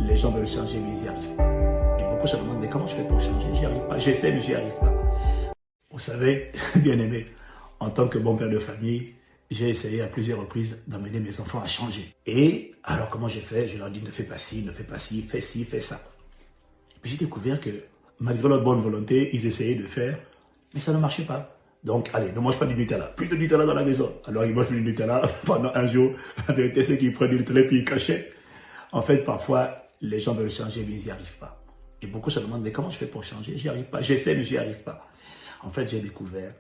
les gens veulent changer, mais ils n'y arrivent pas. Et beaucoup se demandent, mais comment je fais pour changer? J'y arrive pas. J'essaie, mais j'y arrive pas. Vous savez, bien aimé, en tant que bon père de famille, j'ai essayé à plusieurs reprises d'amener mes enfants à changer. Et alors, comment j'ai fait? Je leur dis, ne fais pas ci, ne fais pas ci, fais ça. Puis j'ai découvert que, malgré leur bonne volonté, ils essayaient de faire, mais ça ne marchait pas. Donc, allez, ne mange pas du Nutella. Plus de Nutella dans la maison. Alors, ils mangent plus du Nutella pendant un jour. La vérité, c'est qu'ils prennent du Nutella puis ils cachaient. En fait, parfois, les gens veulent changer, mais ils n'y arrivent pas. Et beaucoup se demandent, mais comment je fais pour changer? J'y arrive pas. J'essaie, mais j'y arrive pas. En fait, j'ai découvert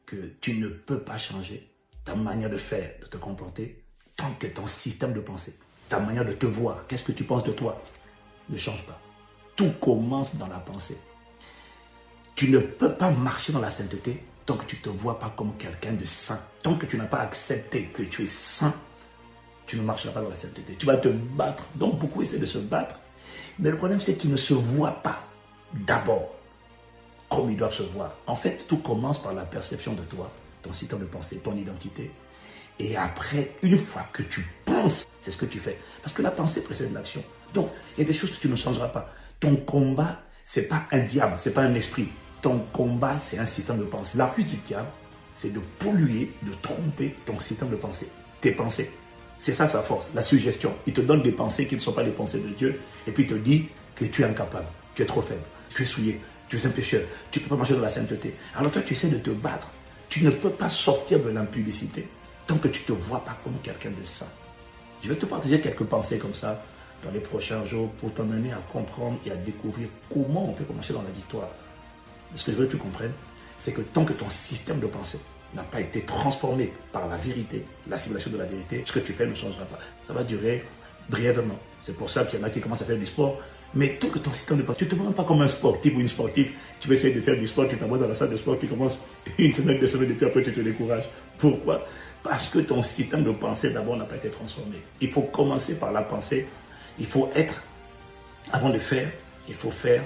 que tu ne peux pas changer ta manière de faire, de te comporter, tant que ton système de pensée, ta manière de te voir, qu'est-ce que tu penses de toi, ne change pas. Tout commence dans la pensée. Tu ne peux pas marcher dans la sainteté tant que tu ne te vois pas comme quelqu'un de saint. Tant que tu n'as pas accepté que tu es saint, tu ne marcheras pas dans la sainteté. Tu vas te battre. Donc beaucoup essaient de se battre. Mais le problème, c'est qu'ils ne se voient pas d'abord comme ils doivent se voir. En fait, tout commence par la perception de toi, ton système de pensée, ton identité. Et après, une fois que tu penses, c'est ce que tu fais. Parce que la pensée précède l'action. Donc, il y a des choses que tu ne changeras pas. Ton combat, ce n'est pas un diable, ce n'est pas un esprit. Ton combat, c'est un système de pensée. La ruse du diable, c'est de polluer, de tromper ton système de pensée, tes pensées. C'est ça sa force, la suggestion. Il te donne des pensées qui ne sont pas les pensées de Dieu et puis il te dit que tu es incapable, tu es trop faible, tu es souillé, tu es un pécheur, tu ne peux pas marcher dans la sainteté. Alors toi, tu essaies de te battre. Tu ne peux pas sortir de l'impudicité tant que tu ne te vois pas comme quelqu'un de saint. Je vais te partager quelques pensées comme ça dans les prochains jours pour t'emmener à comprendre et à découvrir comment on fait pour marcher dans la victoire. Ce que je veux que tu comprennes, c'est que tant que ton système de pensée n'a pas été transformé par la vérité, l'assimilation de la vérité, ce que tu fais ne changera pas. Ça va durer brièvement. C'est pour ça qu'il y en a qui commencent à faire du sport. Mais tant que ton système de pensée, tu ne te vois pas comme un sportif ou une sportive, tu vas essayer de faire du sport, tu t'envoies dans la salle de sport, tu commences une semaine, 2 semaines, et puis après tu te décourages. Pourquoi? Parce que ton système de pensée d'abord n'a pas été transformé. Il faut commencer par la pensée. Il faut être avant de faire, il faut faire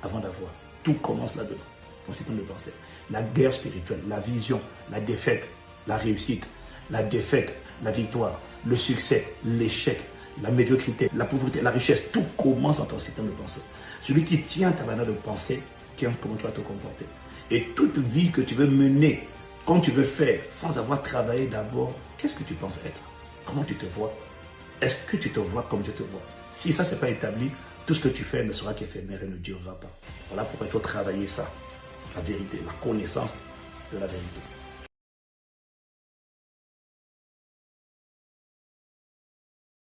avant d'avoir. Tout commence là-dedans, ton système de pensée. La guerre spirituelle, la vision, la défaite, la réussite, la défaite, la victoire, le succès, l'échec, la médiocrité, la pauvreté, la richesse, tout commence dans ton système de pensée. Celui qui tient ta manière de penser, tient comment tu vas te comporter. Et toute vie que tu veux mener, comme tu veux faire, sans avoir travaillé d'abord, qu'est-ce que tu penses être? Comment tu te vois? Est-ce que tu te vois comme je te vois? Si ça, ce n'est pas établi, tout ce que tu fais ne sera qu'éphémère et ne durera pas. Voilà pourquoi il faut travailler ça, la vérité, la connaissance de la vérité.